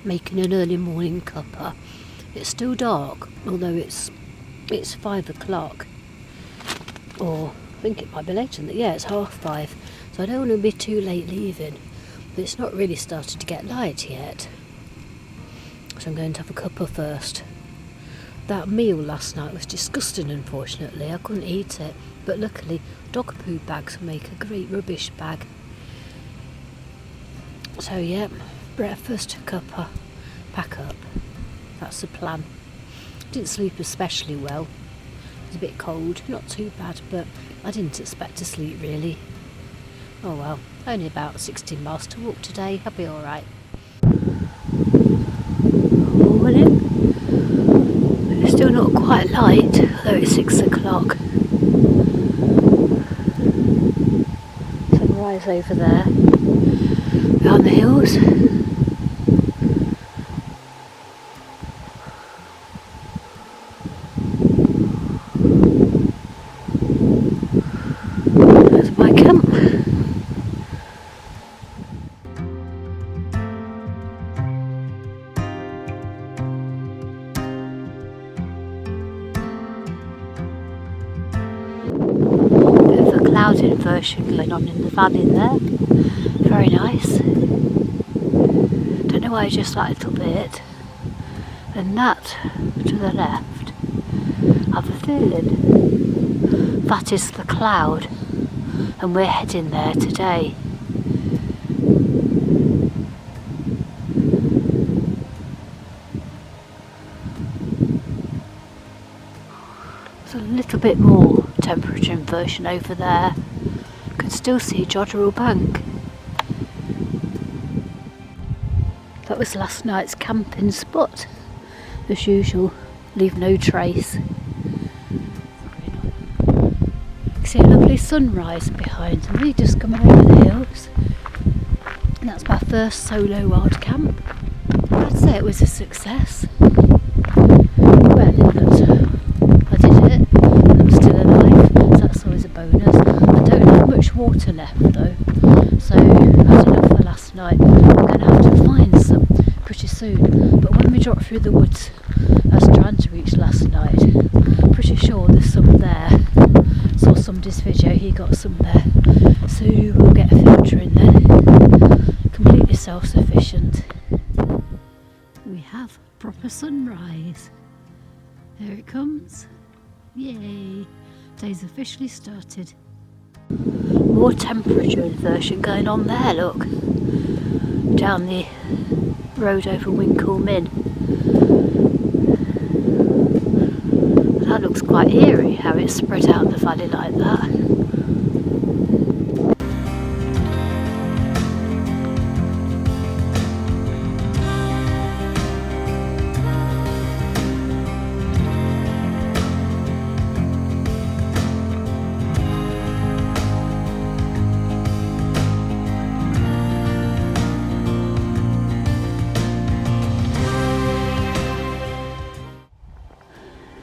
making an early morning cuppa. It's still dark, although it's 5 o'clock, or I think it might be later than that. Yeah, it's 5:30, so I don't want to be too late leaving, but it's not really started to get light yet, so I'm going to have a cuppa first. That meal last night was disgusting, unfortunately. I couldn't eat it, but luckily dog poo bags make a great rubbish bag. So yeah, breakfast, cuppa, pack up. That's the plan. Didn't sleep especially well. It was a bit cold, not too bad, but I didn't expect to sleep really. Oh well, only about 16 miles to walk today, I'll be alright. Morning. It's still not quite light, although it's 6 o'clock. Sunrise over there, behind the hills. There's my camp. Cloud inversion going on in the valley there. Very nice. Don't know why, just that little bit. And that to the left, I have a feeling that is the Cloud, and we're heading there today. There's a little bit more temperature inversion over there. Can still see Jodderel Bank. That was last night's camping spot. As usual, leave no trace. See a lovely sunrise behind me, just coming over the hills. And that's my first solo wild camp. I'd say it was a success. Well, in that I did it, and I'm still alive, so that's always a bonus. I don't have much water left though, so that's enough for last night. I'm going to have to find some pretty soon, but when we dropped through the woods I was trying to reach last night, pretty sure there's some there. Saw somebody's video, he got some there, so we'll get a filter in then. Completely self-sufficient. We have proper sunrise. There it comes. Yay! Day's officially started. More temperature inversion going on there, look. Down the road over Winkle Min. That looks quite eerie, how it's spread out the valley like that.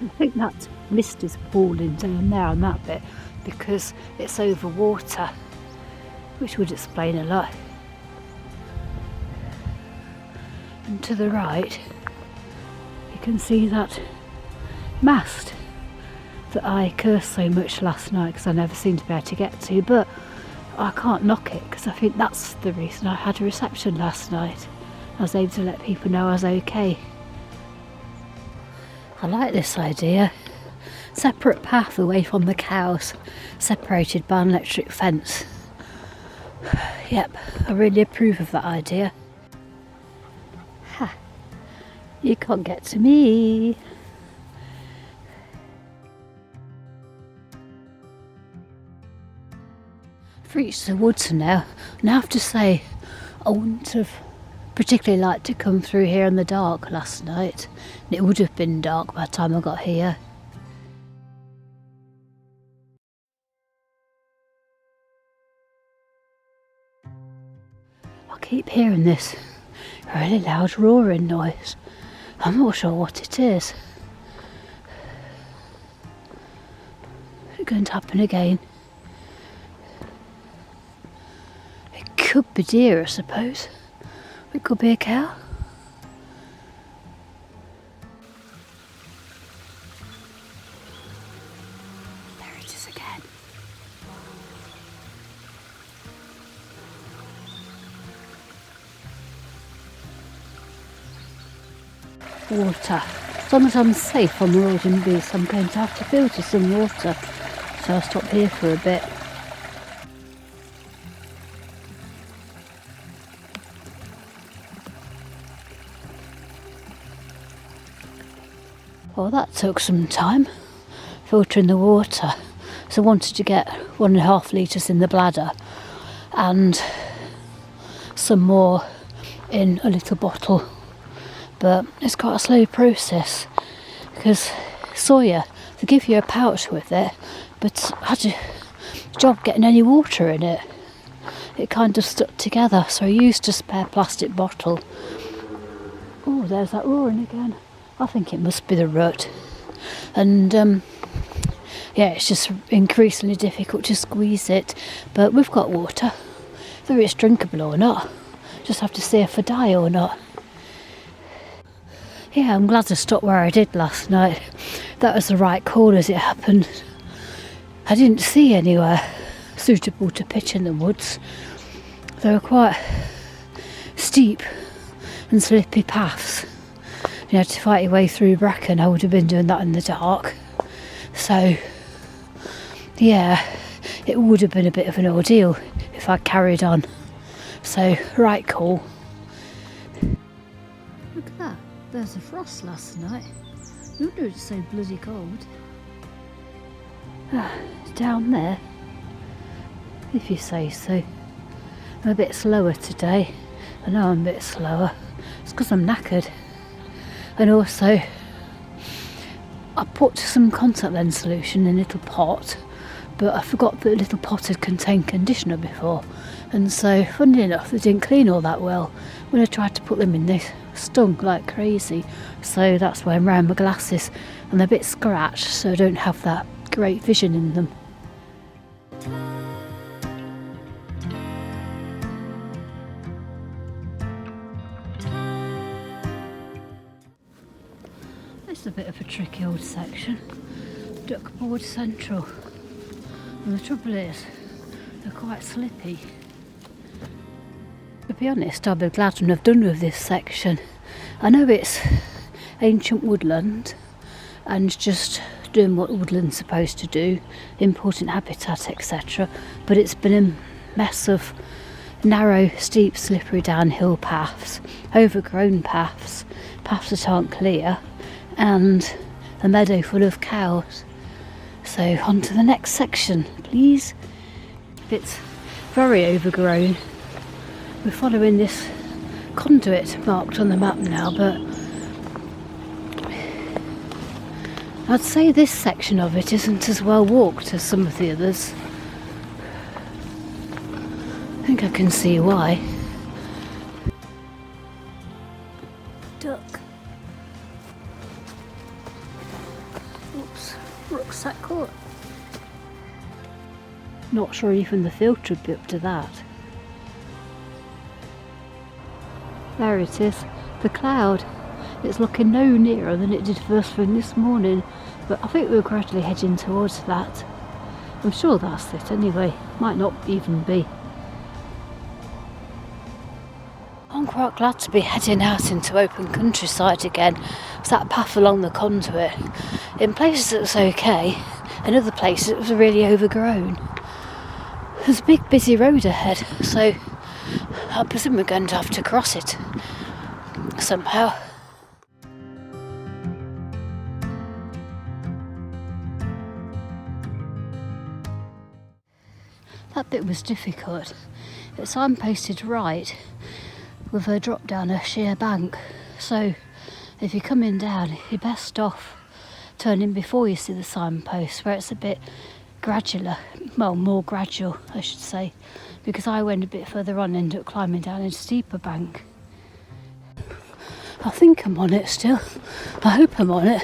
I think that mist is falling down there on that bit because it's over water, which would explain a lot. And to the right you can see that mast that I cursed so much last night because I never seemed to be able to get to, but I can't knock it because I think that's the reason I had a reception last night. I was able to let people know I was okay. I like this idea. Separate path away from the cows, separated by an electric fence. Yep, I really approve of that idea. Ha! You can't get to me. I've reached the woods now, and I have to say, I wouldn't have particularly liked to come through here in the dark last night. It would have been dark by the time I got here. I keep hearing this really loud roaring noise. I'm not sure what it is. Is it going to happen again? It could be deer, I suppose. It could be a cow. water. As long as I'm safe on the Rawdon Beast, I'm going to have to filter some water. So I'll stop here for a bit. Well, that took some time, filtering the water. So I wanted to get 1.5 litres in the bladder and some more in a little bottle. But it's quite a slow process because Sawyer, they give you a pouch with it, but I had a job getting any water in it. It kind of stuck together, so I used a spare plastic bottle. Oh, there's that roaring again. I think it must be the rut. And yeah, it's just increasingly difficult to squeeze it, but we've got water. Whether it's drinkable or not, just have to see if I die or not. Yeah, I'm glad I stopped where I did last night. That was the right call as it happened. I didn't see anywhere suitable to pitch in the woods. They were quite steep and slippy paths. You had to fight your way through bracken. I would have been doing that in the dark. So, yeah, it would have been a bit of an ordeal if I'd carried on. So, right call. Look at that. There's a frost last night. No wonder it's so bloody cold. Down there, if you say so. I'm a bit slower today. I know I'm a bit slower. It's because I'm knackered. And also, I put some contact lens solution in a little pot, but I forgot that the little pot had contained conditioner before. And so, funnily enough, they didn't clean all that well. When I tried to put them in, they stung like crazy. So that's why I'm wearing my glasses, and they're a bit scratched, so I don't have that great vision in them. It's a bit of a tricky old section. Duckboard Central. And the trouble is, they're quite slippy. To be honest, I'll be glad when I've done with this section. I know it's ancient woodland and just doing what woodland's supposed to do, important habitat, etc. But it's been a mess of narrow, steep, slippery downhill paths, overgrown paths, paths that aren't clear, and a meadow full of cows. So on to the next section, please. It's very overgrown. We're following this conduit marked on the map now, but I'd say this section of it isn't as well walked as some of the others. I think I can see why. Duck. Oops, rucksack caught. Not sure even the filter would be up to that. There it is, the cloud. It's looking no nearer than it did first thing this morning, but I think we're gradually heading towards that. I'm sure that's it anyway, might not even be. I'm quite glad to be heading out into open countryside again. It's that path along the conduit. In places it was okay, in other places it was really overgrown. There's a big busy road ahead, so I presume we're going to have to cross it somehow. That bit was difficult. It's signposted right with a drop down a sheer bank, so if you're coming down you're best off turning before you see the signpost, where it's a bit gradual, well, more gradual I should say, because I went a bit further on and ended up climbing down a steeper bank. I think I'm on it still. I hope I'm on it.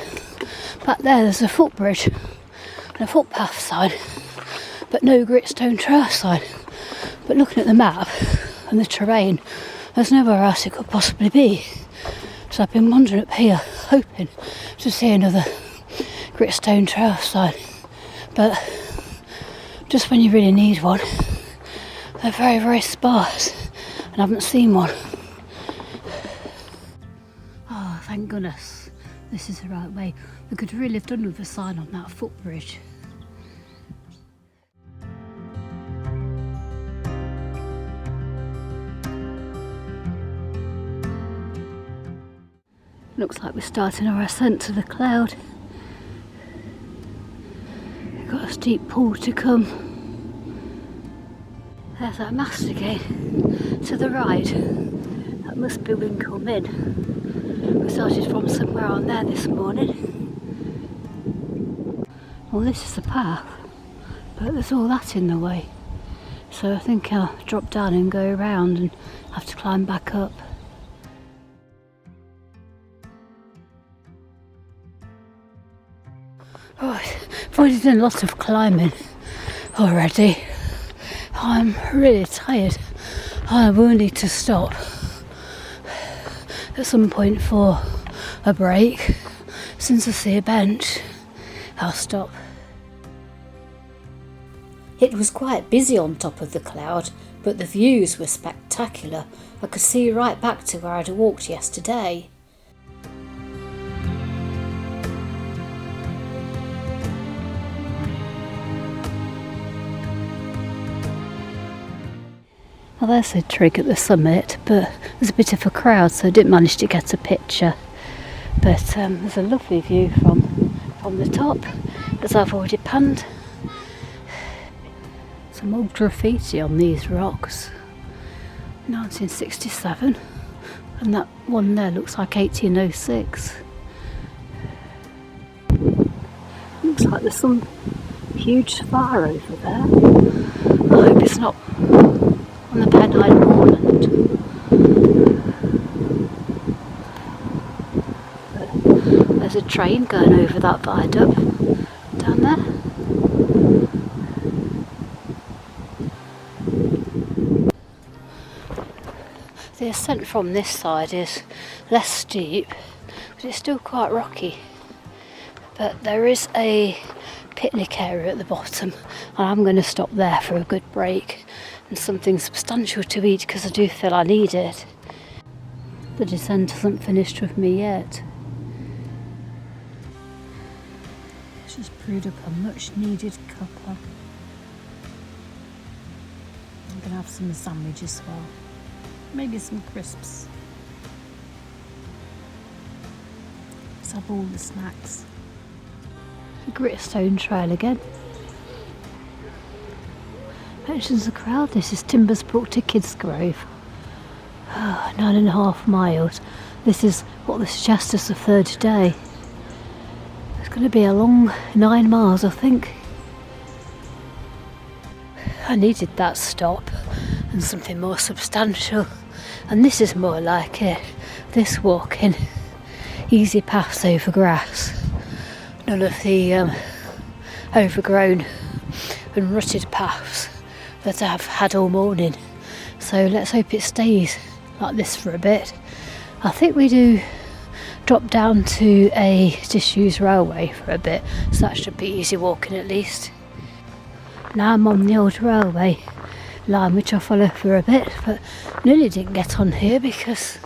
Back there's a footbridge and a footpath sign, but no Gritstone Trail sign. But looking at the map and the terrain, there's nowhere else it could possibly be. So I've been wandering up here, hoping to see another Gritstone Trail sign. But just when you really need one, they're very, very sparse, and I haven't seen one. Oh, thank goodness this is the right way. We could really have done with a sign on that footbridge. Looks like we're starting our ascent to the cloud. We've got a steep pull to come. There's that mast again, to the right. That must be Wincombe Inn. We started from somewhere on there this morning. Well, this is the path, but there's all that in the way. So I think I'll drop down and go around and have to climb back up. Oh, I've already done a lot of climbing already. I'm really tired. I will need to stop at some point for a break. Since I see a bench, I'll stop. It was quite busy on top of the cloud, but the views were spectacular. I could see right back to where I'd walked yesterday. Well, there's a trig at the summit, but there's a bit of a crowd, so I didn't manage to get a picture. But there's a lovely view from the top, as I've already panned. Some old graffiti on these rocks, 1967, and that one there looks like 1806. Looks like there's some huge fire over there. I hope it's not on the Pennine Moorland. But there's a train going over that viaduct down there. The ascent from this side is less steep, but it's still quite rocky. But there is a picnic area at the bottom, and I'm going to stop there for a good break and something substantial to eat because I do feel I need it. The descent hasn't finished with me yet. It's just brewed up a much needed cuppa. I'm going to have some sandwich as well. Maybe some crisps. Let's have all the snacks. The Gritstone Trail again. Mentions the crowd. This is Timbersbrook to Kidsgrove. 9.5 miles. This is what they suggest as the third day. It's going to be a long 9 miles, I think. I needed that stop and something more substantial, and this is more like it. This walking, easy paths over grass, none of the overgrown and rutted paths that I've had all morning. So let's hope it stays like this for a bit. I think we do drop down to a disused railway for a bit, so that should be easy walking at least. Now I'm on the old railway line, which I follow for a bit, but nearly didn't get on here because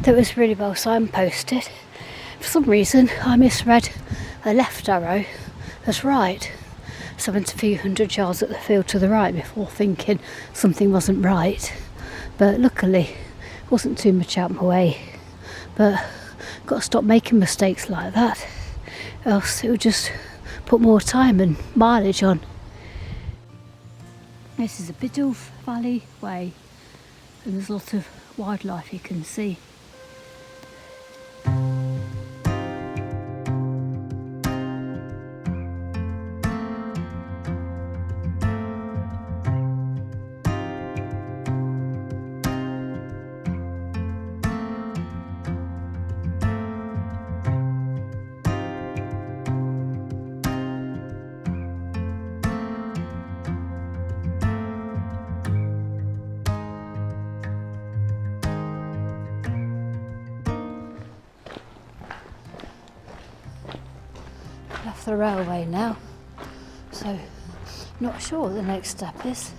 that was really well signposted. For some reason I misread a left arrow as right, so I went a few hundred yards at the field to the right before thinking something wasn't right, but luckily it wasn't too much out my way. But got to stop making mistakes like that, else it would just put more time and mileage on. This is a Biddulph Valley Way, and there's a lot of wildlife you can see. Left the railway now, so not sure what the next step is.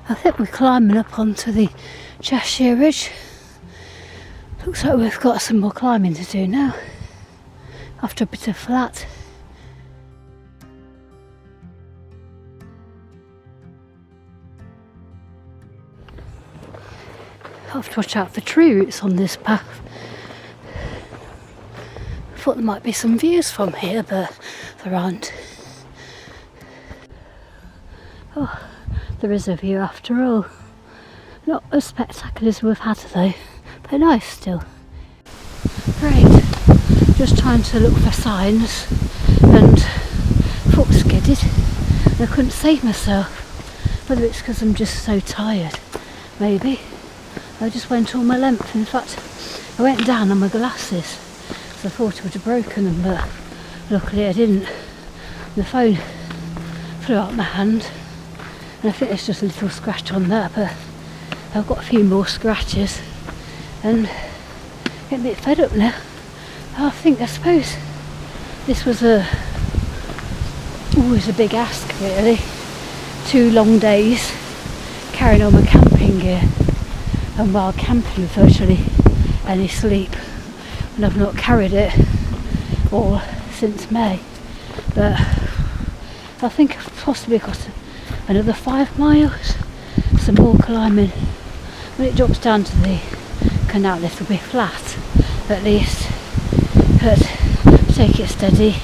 I think we're climbing up onto the Cheshire Ridge. Looks like we've got some more climbing to do now, after a bit of flat. I have to watch out for tree roots on this path. I thought there might be some views from here, but there aren't. Oh, there is a view after all. Not as spectacular as we've had though, but nice still. Right, just trying to look for signs and foot skidded and I couldn't save myself. Whether it's because I'm just so tired, maybe. I just went all my length. In fact, I went down on my glasses because I thought I would have broken them, but luckily I didn't. The phone flew out my hand and I think there's just a little scratch on that, but I've got a few more scratches and getting a bit fed up now. I suppose this was always a big ask really. 2 long days carrying all my camping gear, and while camping with virtually any sleep, and I've not carried it all since May. But I think I've possibly got another 5 miles, some more climbing. When it drops down to the canal it'll be flat at least, but take it steady.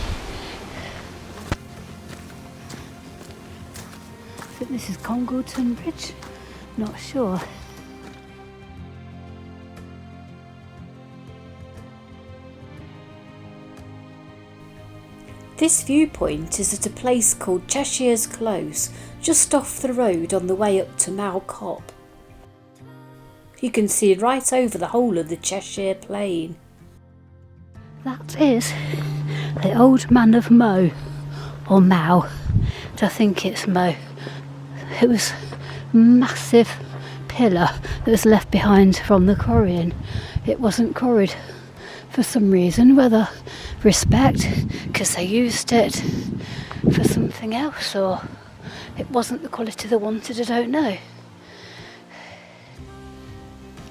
I think this is Congleton Bridge, not sure. This viewpoint is at a place called Cheshire's Close, just off the road on the way up to Mow Cop. You can see right over the whole of the Cheshire Plain. That is the old man of Mow, or Mow, I think it's Mow. It was a massive pillar that was left behind from the quarrying. It wasn't quarried for some reason, whether respect because they used it for something else or it wasn't the quality they wanted, I don't know.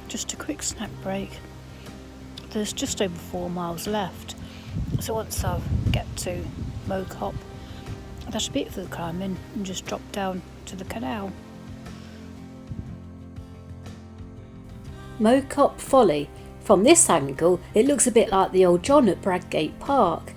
Just a quick snack break. There's just over 4 miles left, so once I get to Mow Cop, that should be it for the climbing and just drop down to the canal. Mow Cop Folly. From this angle it looks a bit like the old John at Bradgate Park.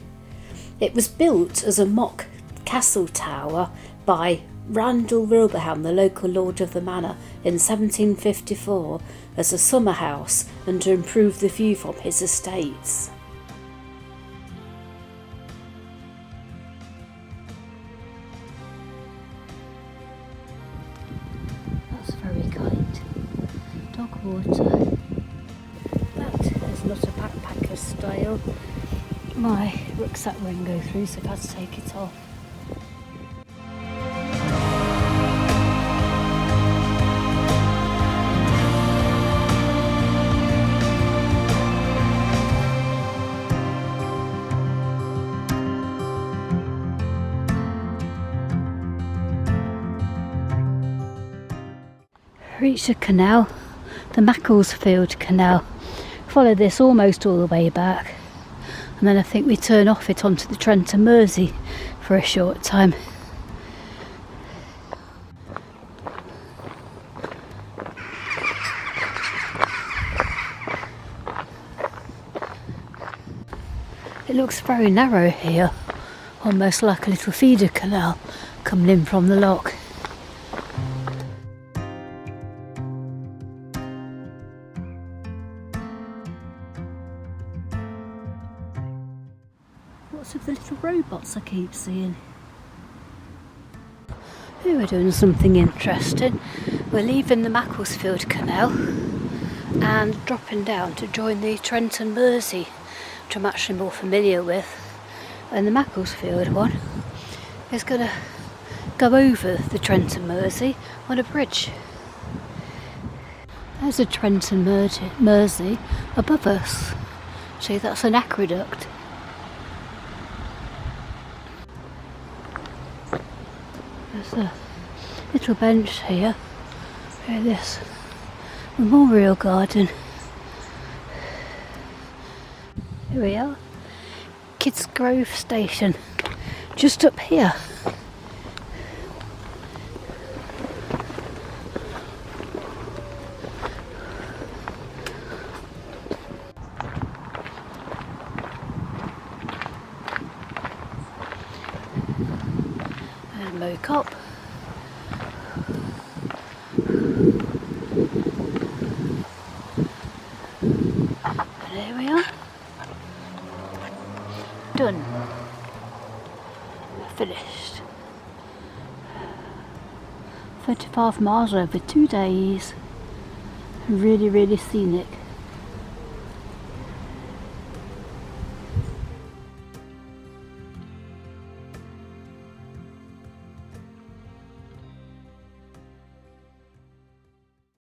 It was built as a mock castle tower by Randall Wilbraham, the local lord of the manor, in 1754 as a summer house and to improve the view from his estates. That's very kind. Dog water. That is not a backpacker's style. My rucksack won't go through, so I've had to take it off. Reached the canal, the Macclesfield Canal. Follow this almost all the way back, and then I think we turn off it onto the Trent and Mersey for a short time. It looks very narrow here, almost like a little feeder canal coming in from the loch. What's with the little robots I keep seeing? Here we're doing something interesting. We're leaving the Macclesfield Canal and dropping down to join the Trent and Mersey, which I'm actually more familiar with. And the Macclesfield one is going to go over the Trent and Mersey on a bridge. There's a Trent and Mersey above us. See, that's an aqueduct. There's a little bench here. Look at this memorial garden. Here we are, Kidsgrove Station, just up here. And Mow Cop. And there we are. Done. Finished. 35 miles over 2 days. Really, really scenic.